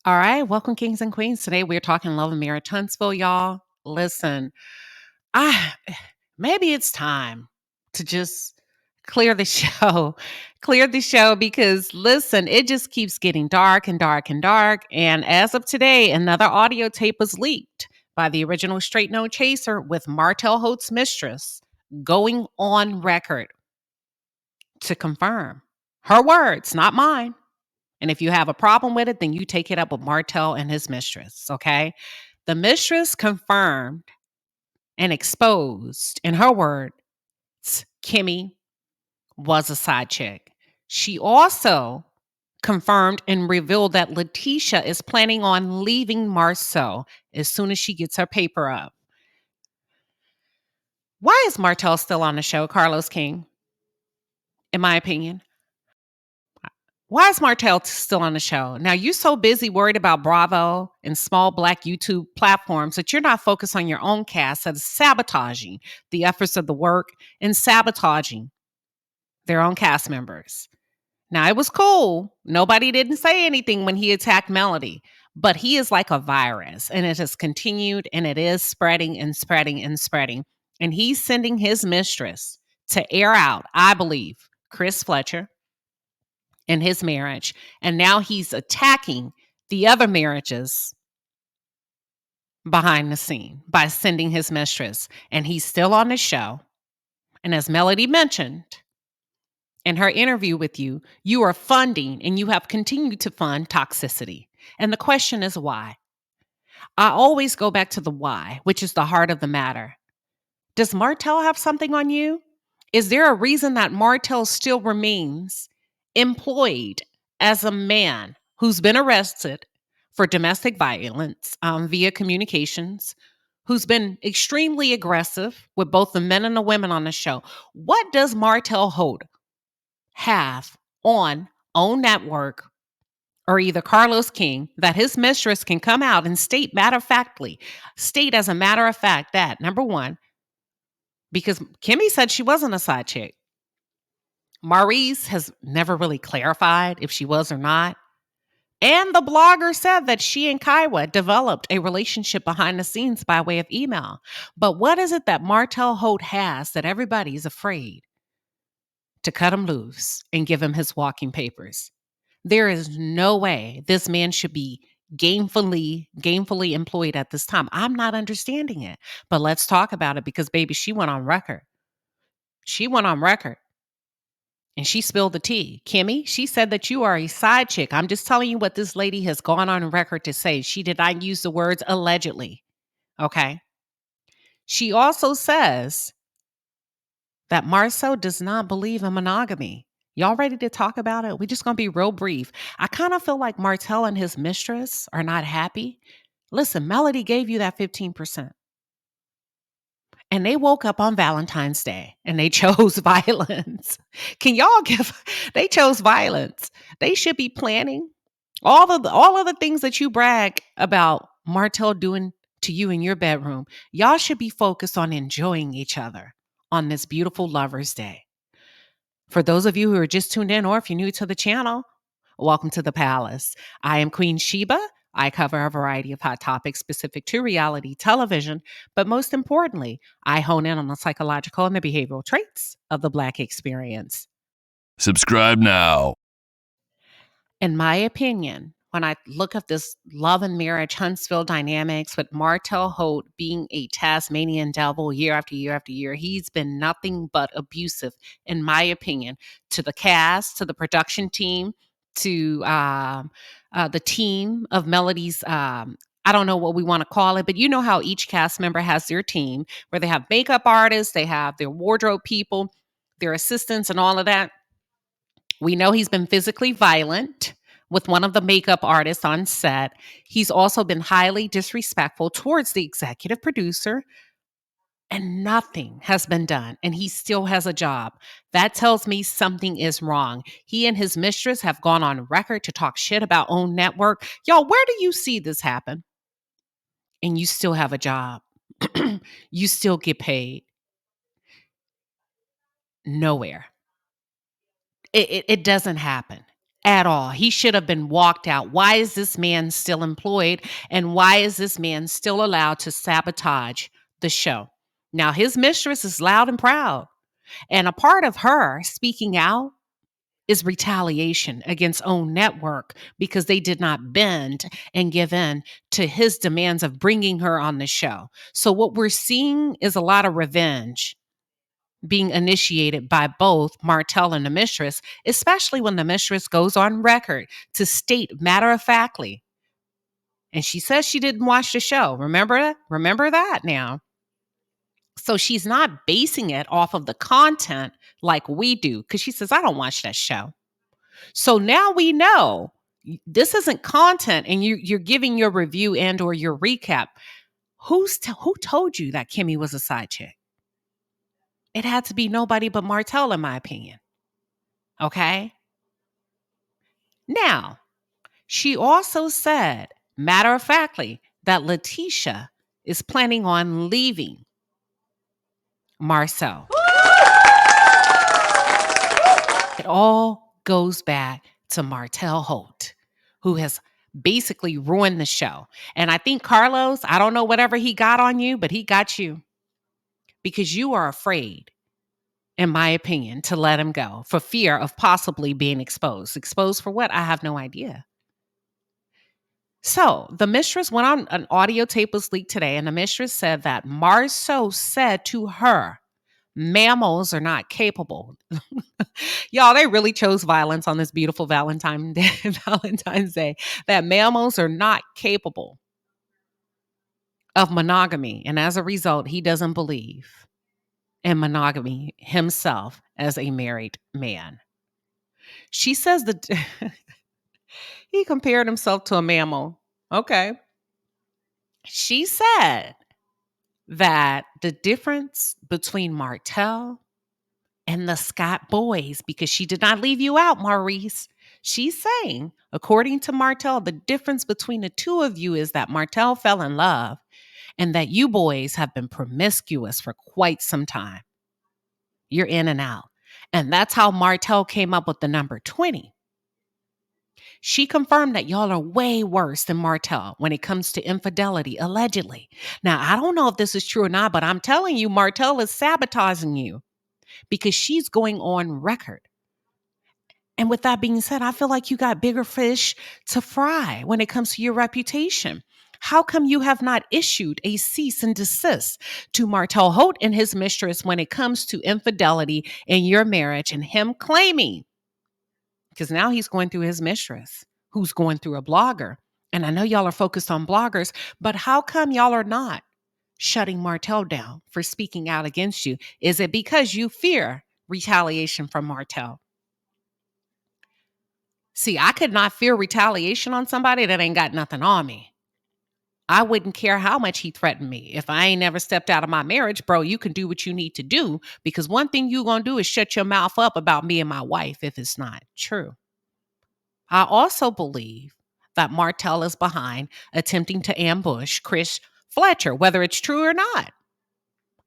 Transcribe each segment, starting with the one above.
All right, welcome, kings and queens. Today we're talking love and marriage, Huntsville, y'all. Listen, I maybe it's time to just clear the show, clear the show because listen, it just keeps getting dark and dark and dark. And as of today, another audio tape was leaked by the original Straight No Chaser with Martell Holt's Mistress going on record to confirm her words, not mine. And if you have a problem with it, then you take it up with Martell and his mistress, okay? The mistress confirmed and exposed, in her words, Kimmie was a side chick. She also confirmed and revealed that LaTisha is planning on leaving Marceau as soon as she gets her paper up. Why is Martell still on the show, Carlos King? In my opinion, why is Martell still on the show? Now, you're so busy worried about Bravo and small Black YouTube platforms that you're not focused on your own cast that is sabotaging the efforts of the work and sabotaging their own cast members. Now, it was cool. Nobody didn't say anything when he attacked Melody, but he is like a virus and it has continued and it is spreading and spreading and spreading. And he's sending his mistress to air out, I believe, Chris Fletcher in his marriage. And now he's attacking the other marriages behind the scene by sending his mistress. And he's still on the show. And as Melody mentioned in her interview with you, you are funding and you have continued to fund toxicity. And the question is why? I always go back to the why, which is the heart of the matter. Does Martell have something on you? Is there a reason that Martell still remains employed as a man who's been arrested for domestic violence via communications, who's been extremely aggressive with both the men and the women on the show? What does Martell Holt have on own network or either Carlos King that his mistress can come out and state state as a matter of fact that, number one, because Kimmie said she wasn't a side chick. Maurice has never really clarified if she was or not. And the blogger said that she and Kaiwa developed a relationship behind the scenes by way of email. But what is it that Martell Holt has that everybody's afraid to cut him loose and give him his walking papers? There is no way this man should be gainfully employed at this time. I'm not understanding it. But let's talk about it because baby, she went on record. She went on record. And she spilled the tea. Kimmie, she said that you are a side chick. I'm just telling you what this lady has gone on record to say. She did not use the words allegedly. Okay. She also says that Marceau does not believe in monogamy. Y'all ready to talk about it? We're just going to be real brief. I kind of feel like Martell and his mistress are not happy. Listen, Melody gave you that 15%. And they woke up on Valentine's Day and they chose violence. They chose violence. They should be planning all of the things that you brag about Martell doing to you in your bedroom. Y'all should be focused on enjoying each other on this beautiful Lover's Day. For those of you who are just tuned in or if you're new to the channel, welcome to the palace. I am Queen Sheba. I cover a variety of hot topics specific to reality television, but most importantly, I hone in on the psychological and the behavioral traits of the Black experience. Subscribe now. In my opinion, when I look at this love and marriage Huntsville dynamics with Martell Holt being a Tasmanian devil year after year after year, he's been nothing but abusive, in my opinion, to the cast, to the production team, to the team of Melody's. I don't know what we want to call it, but you know how each cast member has their team where they have makeup artists, they have their wardrobe people, their assistants, and all of that. We know he's been physically violent with one of the makeup artists on set. He's also been highly disrespectful towards the executive producer, and nothing has been done, and he still has a job. That tells me something is wrong. He and his mistress have gone on record to talk shit about OWN Network. Y'all, where do you see this happen? And you still have a job. You still get paid. Nowhere. It doesn't happen. at all. He should have been walked out. Why is this man still employed? And why is this man still allowed to sabotage the show? Now, his mistress is loud and proud. And a part of her speaking out is retaliation against OWN Network because they did not bend and give in to his demands of bringing her on the show. So what we're seeing is a lot of revenge being initiated by both Martell and the mistress, especially when the mistress goes on record to state matter of factly. And she says she didn't watch the show. Remember that now. So she's not basing it off of the content like we do, because she says, I don't watch that show. So now we know this isn't content, and you're giving your review and or your recap. Who told you that Kimmie was a side chick? It had to be nobody but Martell, in my opinion. Okay? Now, she also said, matter of factly, that LaTisha is planning on leaving Marcel. It all goes back to Martell Holt, who has basically ruined the show. And I think Carlos, I don't know whatever he got on you, but he got you because you are afraid, in my opinion, to let him go for fear of possibly being exposed. Exposed for what? I have no idea. So the mistress went on, an audio tape was leaked today, and the mistress said that Marceau said to her, mammals are not capable. Y'all, they really chose violence on this beautiful Valentine's Day, that mammals are not capable of monogamy. And as a result, he doesn't believe in monogamy himself as a married man. She says that he compared himself to a mammal. Okay. She said that the difference between Martell and the Scott boys, because she did not leave you out, Maurice. She's saying, according to Martell, the difference between the two of you is that Martell fell in love and that you boys have been promiscuous for quite some time. You're in and out. And that's how Martell came up with the number 20. She confirmed that y'all are way worse than Martell when it comes to infidelity, allegedly. Now, I don't know if this is true or not, but I'm telling you, Martell is sabotaging you because she's going on record. And with that being said, I feel like you got bigger fish to fry when it comes to your reputation. How come you have not issued a cease and desist to Martell Holt and his mistress when it comes to infidelity in your marriage and him claiming? Because now he's going through his mistress, who's going through a blogger. And I know y'all are focused on bloggers, but how come y'all are not shutting Martell down for speaking out against you? Is it because you fear retaliation from Martell? See, I could not fear retaliation on somebody that ain't got nothing on me. I wouldn't care how much he threatened me. If I ain't never stepped out of my marriage, bro, you can do what you need to do, because one thing you gonna do is shut your mouth up about me and my wife if it's not true. I also believe that Martell is behind attempting to ambush Chris Fletcher, whether it's true or not.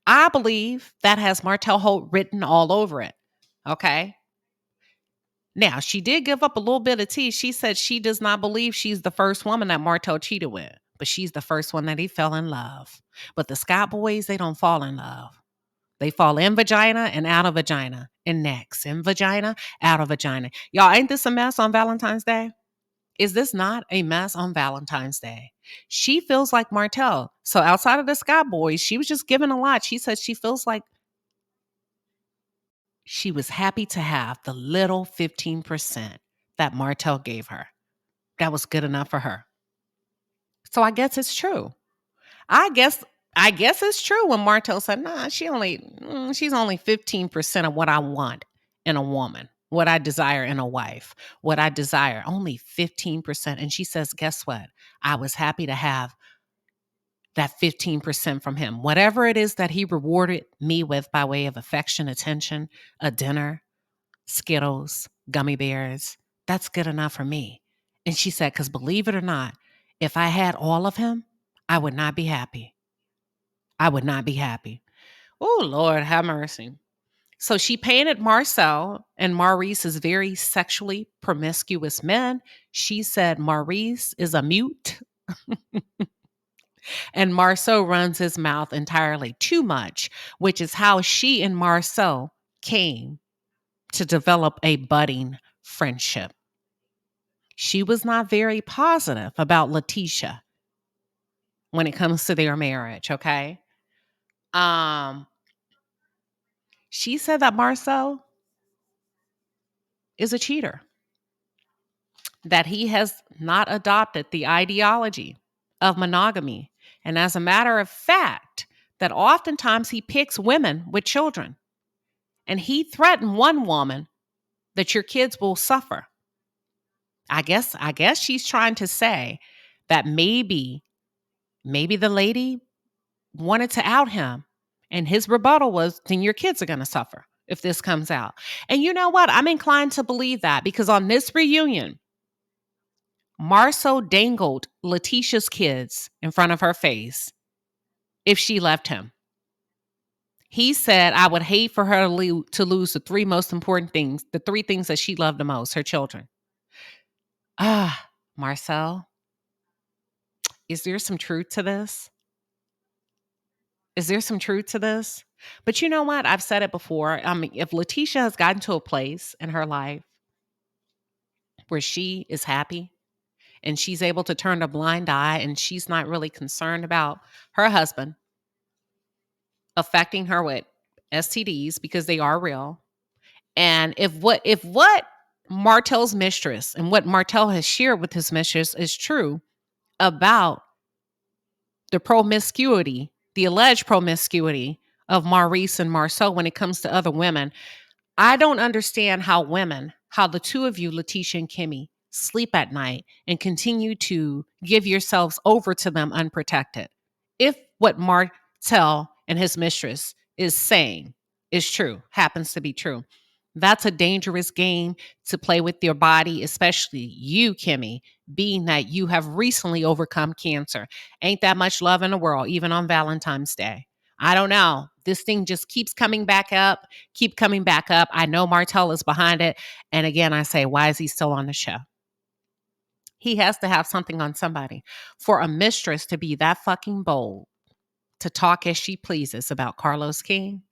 I believe that has Martell Holt written all over it. Okay. Now, she did give up a little bit of tea. She said she does not believe she's the first woman that Martell cheated with, but she's the first one that he fell in love. But the Scott boys, they don't fall in love. They fall in vagina and out of vagina and next. In vagina, out of vagina. Y'all, ain't this a mess on Valentine's Day? Is this not a mess on Valentine's Day? She feels like Martell. So outside of the Scott boys, she was just given a lot. She said she feels like she was happy to have the little 15% that Martell gave her. That was good enough for her. So I guess it's true. I guess it's true when Martell said, nah, she's only 15% of what I want in a woman, what I desire in a wife, what I desire, only 15%. And she says, guess what? I was happy to have that 15% from him. Whatever it is that he rewarded me with by way of affection, attention, a dinner, Skittles, gummy bears, that's good enough for me. And she said, because believe it or not, if I had all of him, I would not be happy. I would not be happy. Oh, Lord, have mercy. So she painted Marcel and Maurice as very sexually promiscuous men. She said Maurice is a mute and Marceau runs his mouth entirely too much, which is how she and Marceau came to develop a budding friendship. She was not very positive about LaTisha when it comes to their marriage, okay? She said that Marceau is a cheater, that he has not adopted the ideology of monogamy. And as a matter of fact, that oftentimes he picks women with children. And he threatened one woman that your kids will suffer. I guess she's trying to say that maybe the lady wanted to out him. And his rebuttal was, then your kids are going to suffer if this comes out. And you know what? I'm inclined to believe that because on this reunion, Marceau dangled LaTisha's kids in front of her face if she left him. He said, I would hate for her to lose the three most important things, the three things that she loved the most, her children. Marcel, is there some truth to this? Is there some truth to this? But you know what? I've said it before. I mean, if LaTisha has gotten to a place in her life where she is happy and she's able to turn a blind eye and she's not really concerned about her husband affecting her with STDs because they are real. And if what Martell's mistress and what Martell has shared with his mistress is true about the promiscuity, the alleged promiscuity of Maurice and Marceau when it comes to other women, I don't understand how the two of you, LaTisha and Kimmie, sleep at night and continue to give yourselves over to them unprotected. If what Martell and his mistress is saying is true, happens to be true, that's a dangerous game to play with your body, especially you, Kimmie, being that you have recently overcome cancer. Ain't that much love in the world, even on Valentine's Day. I don't know. This thing just keeps coming back up, I know Martell is behind it. And again, I say, why is he still on the show? He has to have something on somebody. For a mistress to be that fucking bold, to talk as she pleases about Carlos King,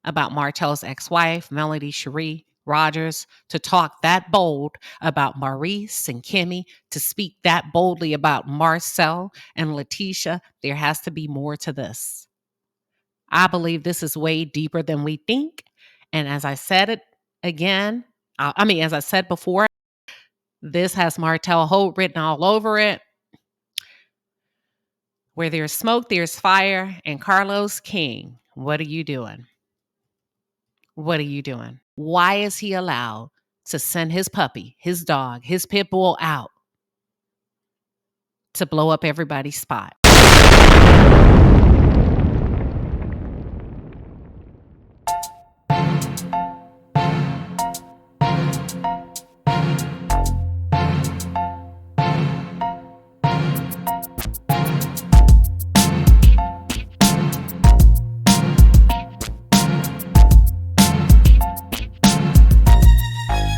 about Martell's ex-wife, Melody Cherie Rogers, to talk that bold about Maurice and Kimmie, to speak that boldly about Marcel and LaTisha, there has to be more to this. I believe this is way deeper than we think. And as I said it again, as I said before, this has Martell Holt written all over it. Where there's smoke, there's fire. And Carlos King, what are you doing? What are you doing? Why is he allowed to send his puppy, his dog, his pit bull out to blow up everybody's spot?